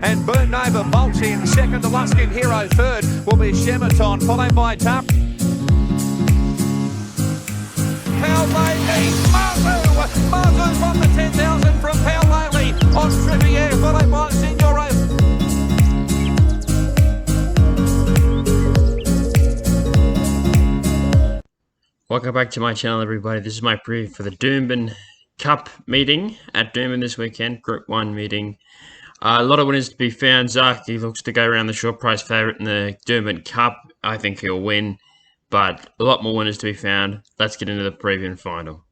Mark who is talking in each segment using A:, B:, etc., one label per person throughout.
A: and Burnt Nova bolts in. Second to Luskin Hero. Third will be Shematon, followed by Tup. Powley, Mazu from the 10,000 from Powley on Trivier, followed by Signore.
B: Welcome back to my channel, everybody. This is my preview for the Doomben Cup meeting at Doomben this weekend, Group 1 meeting. A lot of winners to be found. Zaki looks to go around the short price favourite in the Doomben Cup. I think he'll win, but a lot more winners to be found. Let's get into the preview and final.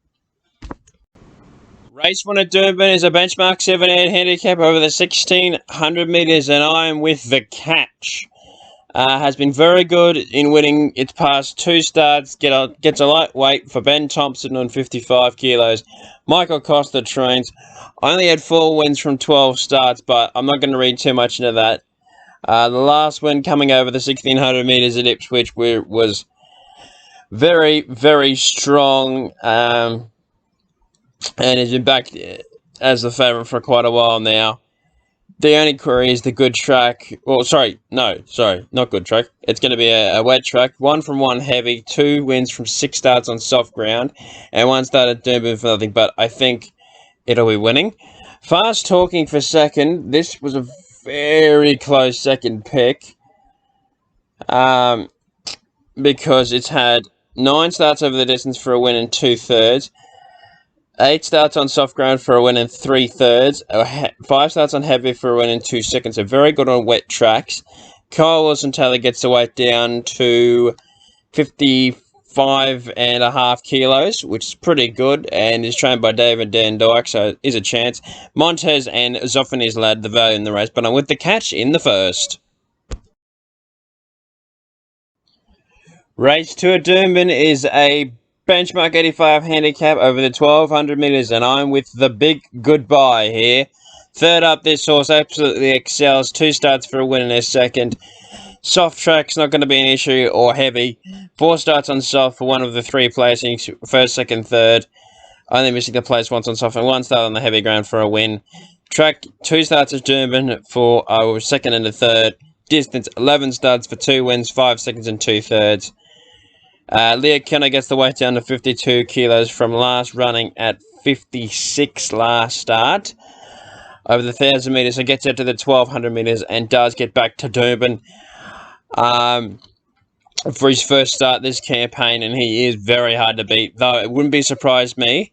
B: Race 1 at Durban is a benchmark 7-8 handicap over the 1,600 metres, and I am with the Catch. Has been very good in winning its past 2 starts. Gets a lightweight for Ben Thompson on 55 kilos. Michael Costa trains. Only had 4 wins from 12 starts, but I'm not going to read too much into that. The last win coming over the 1,600 metres at Ipswich was very, very strong, and has been back as the favourite for quite a while now. The only query is the good track. Well, not good track. It's going to be a wet track. 1 from 1 heavy, 2 wins from 6 starts on soft ground, and 1 start at Durban for nothing, but I think it'll be winning. Fast Talking for second. This was a very close second pick, because it's had 9 starts over the distance for a win and 2/3. 8 starts on soft ground for a win and 3/3. 5 starts on heavy for a win and 2 seconds. So very good on wet tracks. Kyle Wilson-Taylor gets the weight down to 55.5 kilos, which is pretty good, and is trained by David Dan Dyke, so is a chance. Montez and Zoffany's lad the value in the race, but I'm with the Catch in the first. Race 2 at Doomben is a benchmark 85 handicap over the 1,200 metres, and I'm with the Big Goodbye here. Third up, this horse absolutely excels. 2 starts for a win in a second. Soft track's not going to be an issue, or heavy. 4 starts on soft for one of the 3 placings, first, second, third. Only missing the place once on soft, and 1 start on the heavy ground for a win. Track 2 starts at Durban for a second and a third. Distance 11 starts for 2 wins, 5 seconds and 2/3. Leah Kenner gets the weight down to 52 kilos from last running at 56 last start. Over the 1,000 metres, so gets out to the 1,200 metres and does get back to Durban for his first start this campaign, and he is very hard to beat. Though it wouldn't be surprised me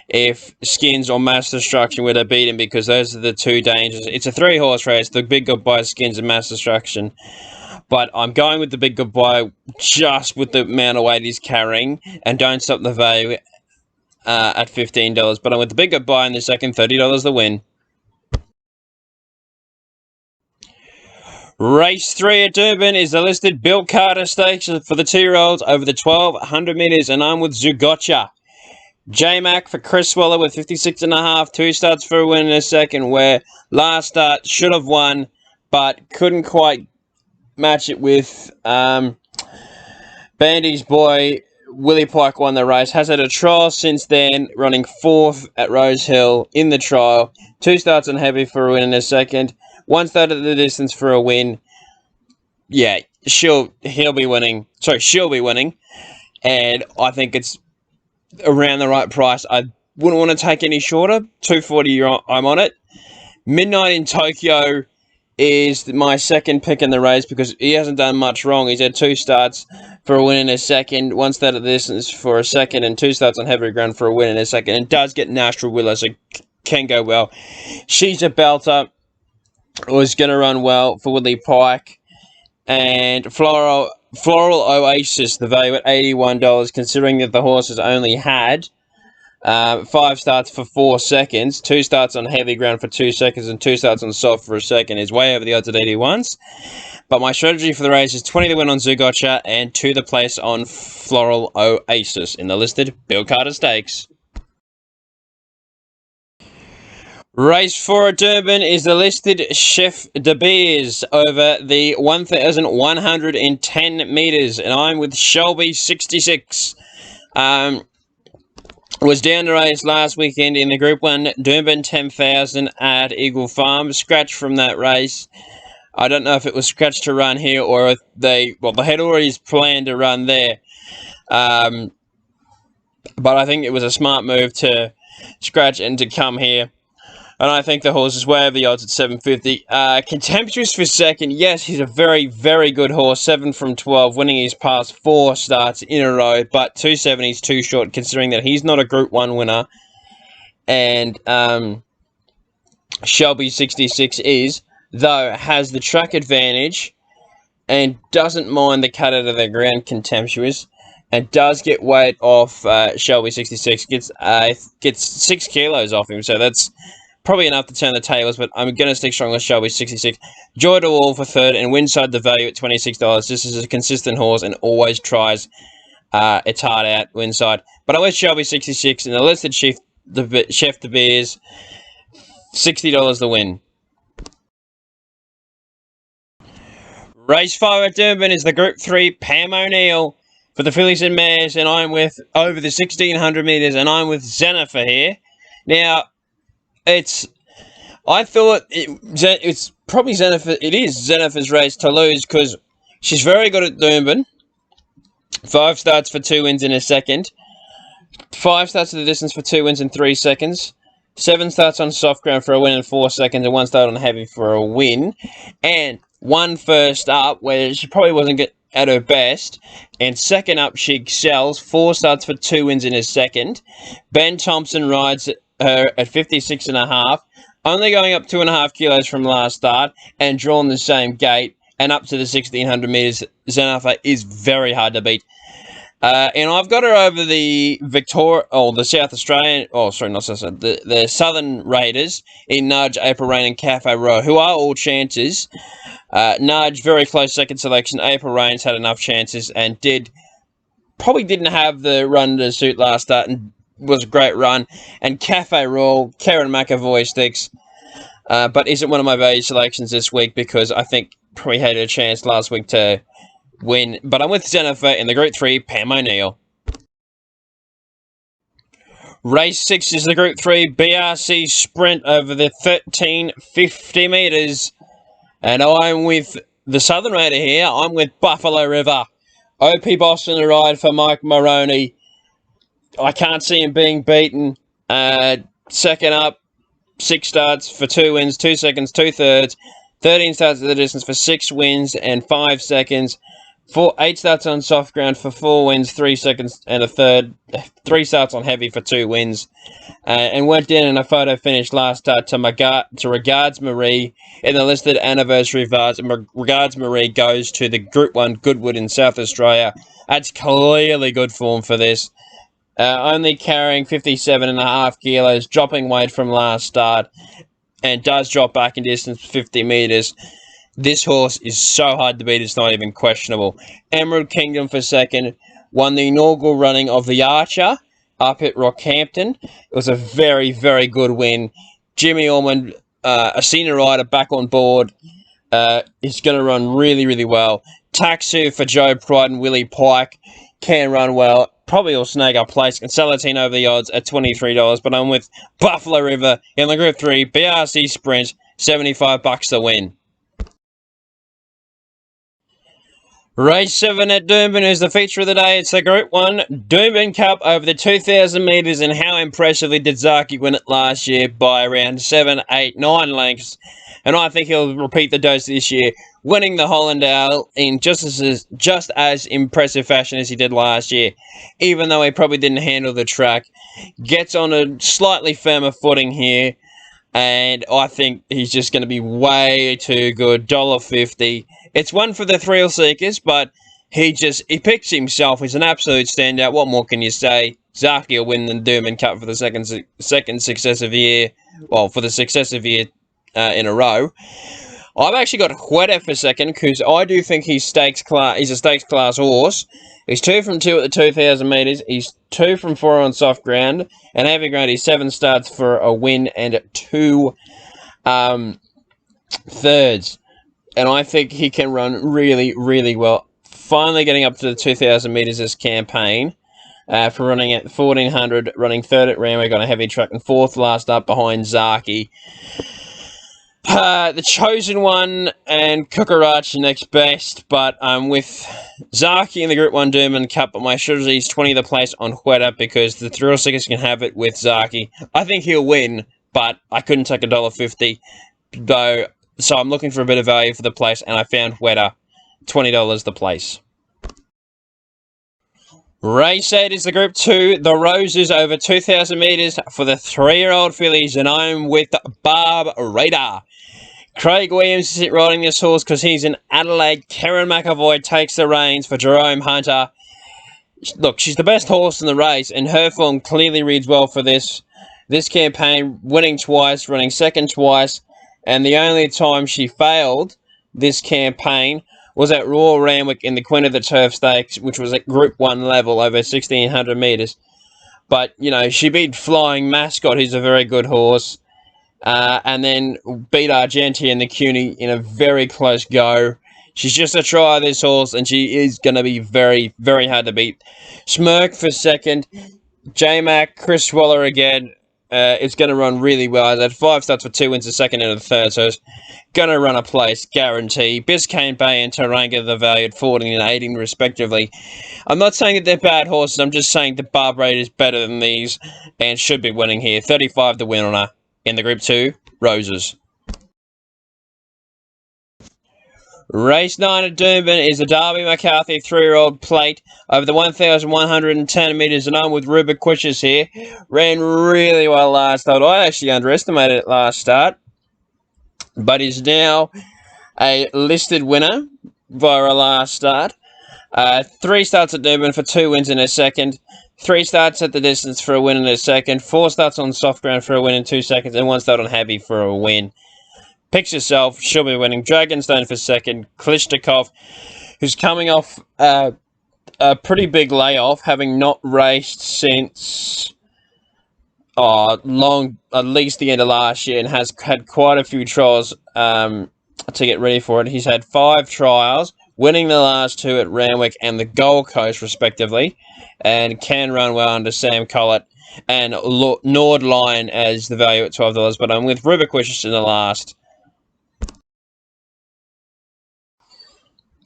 B: if Skins or Mass Destruction were to beat him, because those are the 2 dangers. It's a 3-horse race, the Big Goodbye, Skins and Mass Destruction. But I'm going with the Big Goodbye just with the amount of weight he's carrying, and don't stop the value at $15. But I'm with the Big Goodbye in the second, $30 the win. Race 3 at Durban is the listed Bill Carter Stakes for the 2-year-olds over the 1,200 metres, and I'm with Zugotcha. J-Mac for Chris Waller with 56.5, 2 starts for a win in a second, where last start should have won, but couldn't quite match it with Bandy's boy. Willie Pike won the race. Has had a trial since then, running 4th at Rose Hill in the trial. 2 starts on heavy for a win in a second. 1 start at the distance for a win. Yeah, she'll be winning. Sorry, she'll be winning. And I think it's around the right price. I wouldn't want to take any shorter. $240, I'm on it. Midnight in Tokyo is my second pick in the race, because he hasn't done much wrong. He's had 2 starts for a win in a second, 1 start at the distance for a second, and 2 starts on heavy ground for a win in a second. And does get Nashville Willow, so can go well. She's a belter. Was going to run well for Willie Pike. And Floral Oasis, the value at $81, considering that the horse has only had 5 starts for 4 seconds, 2 starts on heavy ground for 2 seconds, and 2 starts on soft for a second. Is way over the odds at 81s. But my strategy for the race is 20 to win on Zugotcha and 2 to place on Floral Oasis in the listed Bill Carter Stakes. Race 4 at Durban is the listed Chef de Beers over the 1,110 metres, and I'm with Shelby 66. Was down the race last weekend in the Group 1 Doomben 10,000 at Eagle Farm. Scratched from that race. I don't know if it was scratched to run here or if they had already planned to run there. But I think it was a smart move to scratch and to come here. And I think the horse is way over the odds at 750. Contemptuous for second. Yes, he's a very, very good horse. 7 from 12, winning his past 4 starts in a row. But 270 is too short, considering that he's not a Group 1 winner. And Shelby 66 is, though, has the track advantage and doesn't mind the cut out of the ground, Contemptuous. And does get weight off Shelby 66. Gets 6 kilos off him, so that's probably enough to turn the tables, but I'm going to stick strong with Shelby 66. Joy to All for third, and Winside the value at $26. This is a consistent horse and always tries its heart out, Winside. But I went Shelby 66, and the listed Chef De Beers, $60 the win. Race 5 at Durban is the Group 3 Pam O'Neill for the fillies and mares, and I'm with over the 1,600 metres, and I'm with Jennifer here. Now, it's probably Jennifer. It is Jennifer's race to lose because she's very good at Doomben. 5 starts for 2 wins in a second. 5 starts to the distance for 2 wins in 3 seconds. 7 starts on soft ground for a win in 4 seconds, and 1 start on heavy for a win. And 1 first up where she probably wasn't at her best. And second up, she excels. 4 starts for 2 wins in a second. Ben Thompson rides her at 56.5, only going up 2.5 kilos from last start and drawn the same gate and up to the 1,600 metres. Jennifer is very hard to beat. And I've got her over the South Australian, the Southern Raiders in Nudge, April Rain and Cafe Row, who are all chances. Nudge, very close second selection. April Rain's had enough chances and probably didn't have the run to suit last start and was a great run. And Cafe Royal, Karen McAvoy sticks, but isn't one of my value selections this week because I think probably had a chance last week to win. But I'm with Jennifer in the Group 3 Pam O'Neill. Race 6 is the Group 3 BRC Sprint over the 1,350 metres. And I'm with the Southern Raider here. I'm with Buffalo River. OP Boston to ride for Mike Maroney. I can't see him being beaten. Second up, 6 starts for 2 wins, 2 seconds, 2 thirds. 13 starts at the distance for 6 wins and 5 seconds. 8 starts on soft ground for 4 wins, 3 seconds and a third. 3 starts on heavy for 2 wins. And went down in a photo finish last start to Regards Marie in the listed anniversary Vars. And Regards Marie goes to the Group 1 Goodwood in South Australia. That's clearly good form for this. Only carrying 57.5 kilos, dropping weight from last start, and does drop back in distance 50 metres. This horse is so hard to beat, it's not even questionable. Emerald Kingdom for second, won the inaugural running of the Archer up at Rockhampton. It was a very, very good win. Jimmy Ormond, a senior rider, back on board. Is going to run really, really well. Taxu for Joe Pride and Willie Pike can run well. Probably will snag up place. And Salatine over the odds at $23. But I'm with Buffalo River in the Group 3 BRC Sprint, $75 to win. Race 7 at Doomben is the feature of the day. It's the Group 1 Doomben Cup over the 2,000 metres, and how impressively did Zaki win it last year by around 7, 8, 9 lengths. And I think he'll repeat the dose this year, winning the Hollandale in just as impressive fashion as he did last year, even though he probably didn't handle the track. Gets on a slightly firmer footing here, and I think he's just going to be way too good. $1.50. It's one for the thrill seekers, but he picks himself. He's an absolute standout. What more can you say? Zaki will win the Doomben Cup for the second successive year. Well, for the successive year in a row. I've actually got Hueta for second because I do think he's a stakes class horse. He's 2 from 2 at the 2,000 metres. He's 2 from 4 on soft ground. And heavy ground, he's 7 starts for a win and 2 thirds. And I think he can run really, really well. Finally getting up to the 2,000 metres this campaign. for running at 1400, running third at Randwick on a heavy track and fourth last up behind Zaki. The Chosen One and Kukarachi next best, but I'm with Zaki in the Group 1 Doomben Cup, but my strategy is 20 the place on Hueta because the thrill seekers can have it with Zaki. I think he'll win, but I couldn't take $1.50, though, so I'm looking for a bit of value for the place, and I found Hueta, $20 the place. Race 8 is the Group 2, the Roses over 2,000 metres for the 3-year-old fillies, and I'm with Barb Radar. Craig Williams is riding this horse because he's in Adelaide. Karen McAvoy takes the reins for Jerome Hunter. Look, she's the best horse in the race, and her form clearly reads well for this campaign, winning twice, running second twice, and the only time she failed this campaign was at Royal Randwick in the Queen of the Turf Stakes, which was at Group 1 level over 1,600 metres. But, you know, she beat Flying Mascot, who's a very good horse, and then beat Argentia and the CUNY in a very close go. She's just a try of this horse, and she is going to be very, very hard to beat. Smirk for second. J-Mac, Chris Waller again. It's going to run really well. I had 5 starts for 2 wins, a second and a third, so it's going to run a place, guarantee. Biscayne Bay and Taranga, the valued 14 and 18 respectively. I'm not saying that they're bad horses, I'm just saying the Barb Rate is better than these and should be winning here. 35 the win on her in the Group 2, Roses. Race 9 at Doomben is the Darby McCarthy 3-year-old plate over the 1,110 metres, and I'm with Rubiquicious here. Ran really well last start. I actually underestimated it last start, but is now a listed winner via a last start. 3 starts at Durban for 2 wins in a second. 3 starts at the distance for a win in a second. 4 starts on soft ground for a win in 2 seconds. And 1 start on heavy for a win. Picks yourself. She'll be winning. Dragonstone for second. Klishnikov, who's coming off a pretty big layoff, having not raced since at least the end of last year, and has had quite a few trials to get ready for it. He's had 5 trials, winning the last 2 at Randwick and the Gold Coast, respectively, and can run well under Sam Collett and Nord Lion as the value at $12. But I'm with Rubiquicious in the last.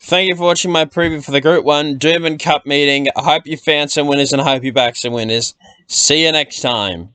B: Thank you for watching my preview for the Group 1 Durban Cup meeting. I hope you found some winners and I hope you backed some winners. See you next time.